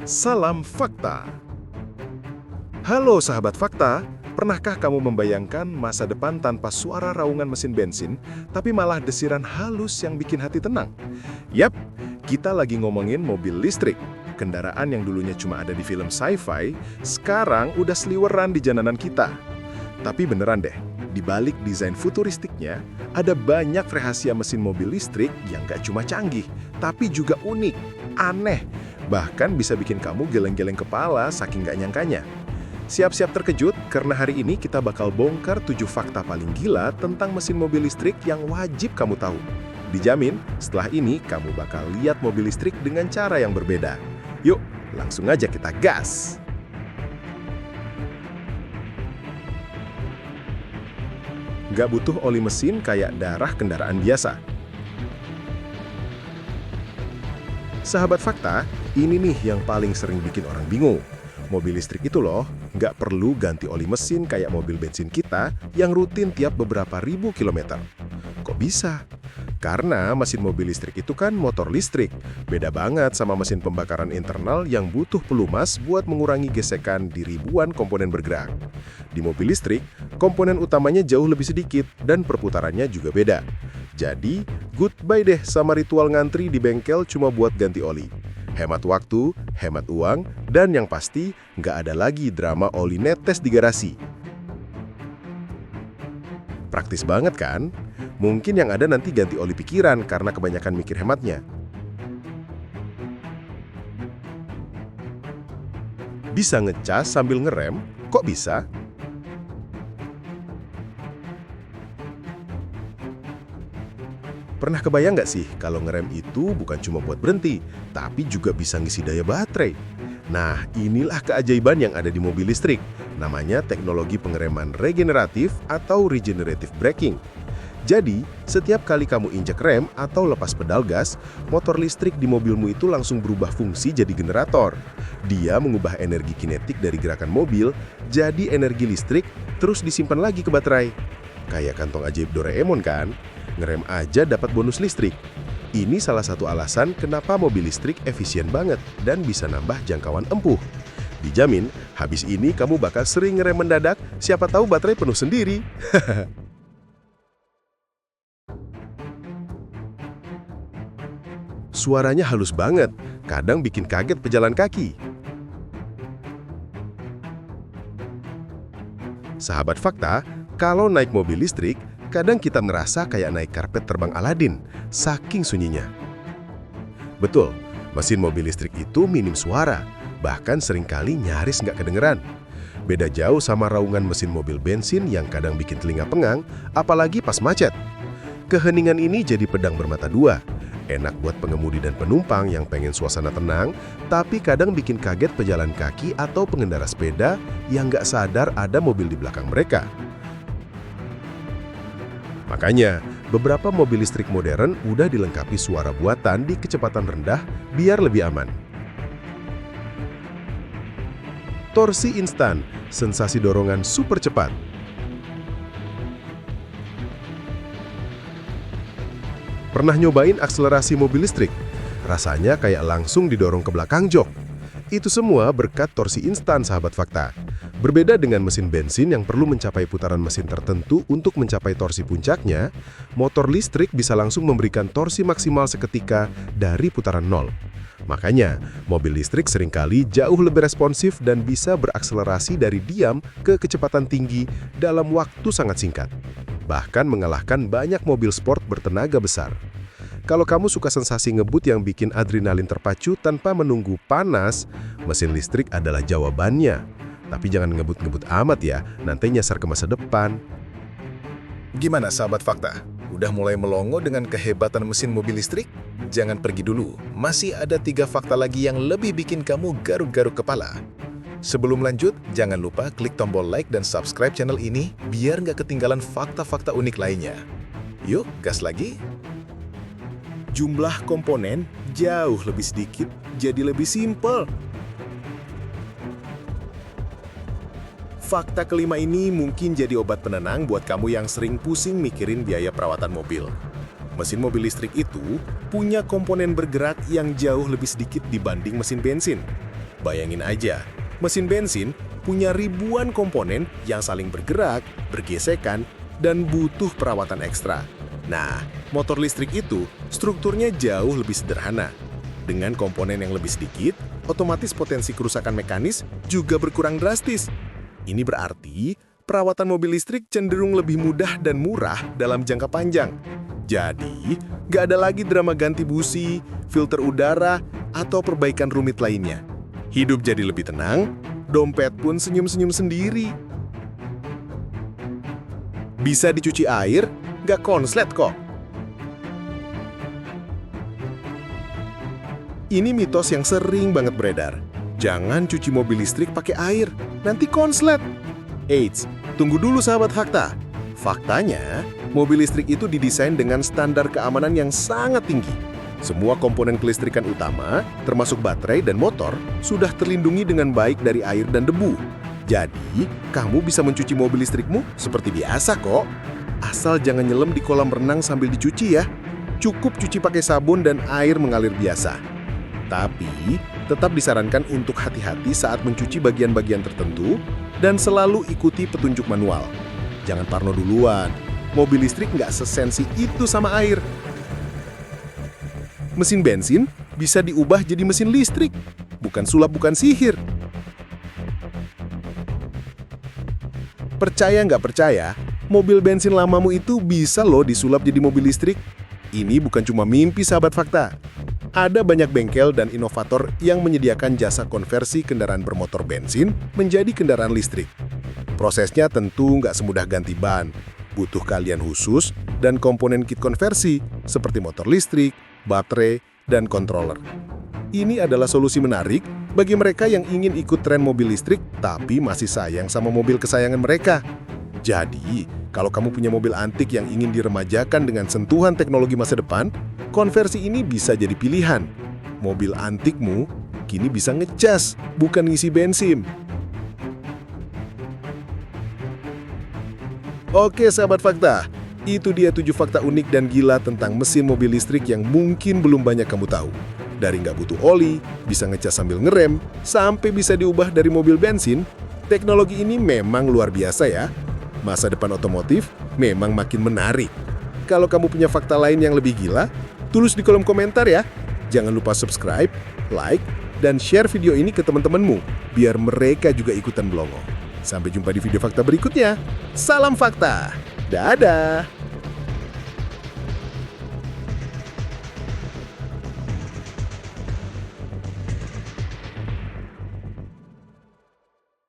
Salam Fakta. Halo sahabat Fakta, pernahkah kamu membayangkan masa depan tanpa suara raungan mesin bensin, tapi malah desiran halus yang bikin hati tenang? Yap, kita lagi ngomongin mobil listrik. Kendaraan yang dulunya cuma ada di film sci-fi, sekarang udah seliweran di jalanan kita. Tapi beneran deh, di balik desain futuristiknya, ada banyak rahasia mesin mobil listrik yang gak cuma canggih, tapi juga unik, aneh, bahkan bisa bikin kamu geleng-geleng kepala saking gak nyangkanya. Siap-siap terkejut karena hari ini kita bakal bongkar 7 fakta paling gila tentang mesin mobil listrik yang wajib kamu tahu. Dijamin, setelah ini kamu bakal lihat mobil listrik dengan cara yang berbeda. Yuk, langsung aja kita gas! Nggak butuh oli mesin kayak darah kendaraan biasa. Sahabat Fakta, ini nih yang paling sering bikin orang bingung. Mobil listrik itu loh, nggak perlu ganti oli mesin kayak mobil bensin kita yang rutin tiap beberapa ribu kilometer. Kok bisa? Karena mesin mobil listrik itu kan motor listrik. Beda banget sama mesin pembakaran internal yang butuh pelumas buat mengurangi gesekan di ribuan komponen bergerak. Di mobil listrik, komponen utamanya jauh lebih sedikit dan perputarannya juga beda. Jadi, goodbye deh sama ritual ngantri di bengkel cuma buat ganti oli. Hemat waktu, hemat uang, dan yang pasti, nggak ada lagi drama oli netes di garasi. Praktis banget kan? Mungkin yang ada nanti ganti oli pikiran karena kebanyakan mikir hematnya. Bisa ngecas sambil ngerem? Kok bisa? Pernah kebayang nggak sih kalau ngerem itu bukan cuma buat berhenti, tapi juga bisa ngisi daya baterai? Nah, inilah keajaiban yang ada di mobil listrik. Namanya teknologi pengereman regeneratif atau regenerative braking. Jadi, setiap kali kamu injak rem atau lepas pedal gas, motor listrik di mobilmu itu langsung berubah fungsi jadi generator. Dia mengubah energi kinetik dari gerakan mobil jadi energi listrik, terus disimpan lagi ke baterai. Kayak kantong ajaib Doraemon kan? Ngerem aja dapat bonus listrik. Ini salah satu alasan kenapa mobil listrik efisien banget dan bisa nambah jangkauan empuh. Dijamin, habis ini kamu bakal sering ngerem mendadak, siapa tahu baterai penuh sendiri. Suaranya halus banget, kadang bikin kaget pejalan kaki. Sahabat Fakta, kalau naik mobil listrik, kadang kita merasa kayak naik karpet terbang Aladin, saking sunyinya. Betul, mesin mobil listrik itu minim suara, bahkan seringkali nyaris nggak kedengeran. Beda jauh sama raungan mesin mobil bensin yang kadang bikin telinga pengang, apalagi pas macet. Keheningan ini jadi pedang bermata dua. Enak buat pengemudi dan penumpang yang pengen suasana tenang, tapi kadang bikin kaget pejalan kaki atau pengendara sepeda yang nggak sadar ada mobil di belakang mereka. Makanya, beberapa mobil listrik modern udah dilengkapi suara buatan di kecepatan rendah biar lebih aman. Torsi instan, sensasi dorongan super cepat. Pernah nyobain akselerasi mobil listrik? Rasanya kayak langsung didorong ke belakang jok. Itu semua berkat torsi instan, sahabat Fakta. Berbeda dengan mesin bensin yang perlu mencapai putaran mesin tertentu untuk mencapai torsi puncaknya, motor listrik bisa langsung memberikan torsi maksimal seketika dari putaran nol. Makanya, mobil listrik seringkali jauh lebih responsif dan bisa berakselerasi dari diam ke kecepatan tinggi dalam waktu sangat singkat. Bahkan mengalahkan banyak mobil sport bertenaga besar. Kalau kamu suka sensasi ngebut yang bikin adrenalin terpacu tanpa menunggu panas, mesin listrik adalah jawabannya. Tapi jangan ngebut-ngebut amat ya, nanti nyasar ke masa depan. Gimana sahabat Fakta? Udah mulai melongo dengan kehebatan mesin mobil listrik? Jangan pergi dulu, masih ada 3 fakta lagi yang lebih bikin kamu garuk-garuk kepala. Sebelum lanjut, jangan lupa klik tombol like dan subscribe channel ini biar nggak ketinggalan fakta-fakta unik lainnya. Yuk, gas lagi! Jumlah komponen jauh lebih sedikit, jadi lebih simpel. Fakta kelima ini mungkin jadi obat penenang buat kamu yang sering pusing mikirin biaya perawatan mobil. Mesin mobil listrik itu punya komponen bergerak yang jauh lebih sedikit dibanding mesin bensin. Bayangin aja, mesin bensin punya ribuan komponen yang saling bergerak, bergesekan, dan butuh perawatan ekstra. Nah, motor listrik itu strukturnya jauh lebih sederhana. Dengan komponen yang lebih sedikit, otomatis potensi kerusakan mekanis juga berkurang drastis. Ini berarti perawatan mobil listrik cenderung lebih mudah dan murah dalam jangka panjang. Jadi, nggak ada lagi drama ganti busi, filter udara, atau perbaikan rumit lainnya. Hidup jadi lebih tenang, dompet pun senyum-senyum sendiri. Bisa dicuci air, nggak konslet kok. Ini mitos yang sering banget beredar. Jangan cuci mobil listrik pakai air, nanti konslet. Eits, tunggu dulu sahabat fakta. Faktanya, mobil listrik itu didesain dengan standar keamanan yang sangat tinggi. Semua komponen kelistrikan utama, termasuk baterai dan motor, sudah terlindungi dengan baik dari air dan debu. Jadi, kamu bisa mencuci mobil listrikmu seperti biasa kok. Asal jangan nyelam di kolam renang sambil dicuci ya. Cukup cuci pakai sabun dan air mengalir biasa. Tapi, tetap disarankan untuk hati-hati saat mencuci bagian-bagian tertentu dan selalu ikuti petunjuk manual. Jangan parno duluan, mobil listrik nggak sesensi itu sama air. Mesin bensin bisa diubah jadi mesin listrik, bukan sulap, bukan sihir. Percaya nggak percaya, mobil bensin lamamu itu bisa loh disulap jadi mobil listrik. Ini bukan cuma mimpi sahabat fakta. Ada banyak bengkel dan inovator yang menyediakan jasa konversi kendaraan bermotor bensin menjadi kendaraan listrik. Prosesnya tentu nggak semudah ganti ban, butuh keahlian khusus dan komponen kit konversi seperti motor listrik, baterai, dan controller. Ini adalah solusi menarik bagi mereka yang ingin ikut tren mobil listrik tapi masih sayang sama mobil kesayangan mereka. Jadi, kalau kamu punya mobil antik yang ingin diremajakan dengan sentuhan teknologi masa depan, konversi ini bisa jadi pilihan. Mobil antikmu kini bisa ngecas, bukan ngisi bensin. Oke sahabat fakta, itu dia 7 fakta unik dan gila tentang mesin mobil listrik yang mungkin belum banyak kamu tahu. Dari nggak butuh oli, bisa ngecas sambil ngerem, sampai bisa diubah dari mobil bensin, teknologi ini memang luar biasa ya. Masa depan otomotif memang makin menarik. Kalau kamu punya fakta lain yang lebih gila, tulis di kolom komentar ya. Jangan lupa subscribe, like, dan share video ini ke teman-temanmu, biar mereka juga ikutan belongo. Sampai jumpa di video fakta berikutnya. Salam fakta. Dadah!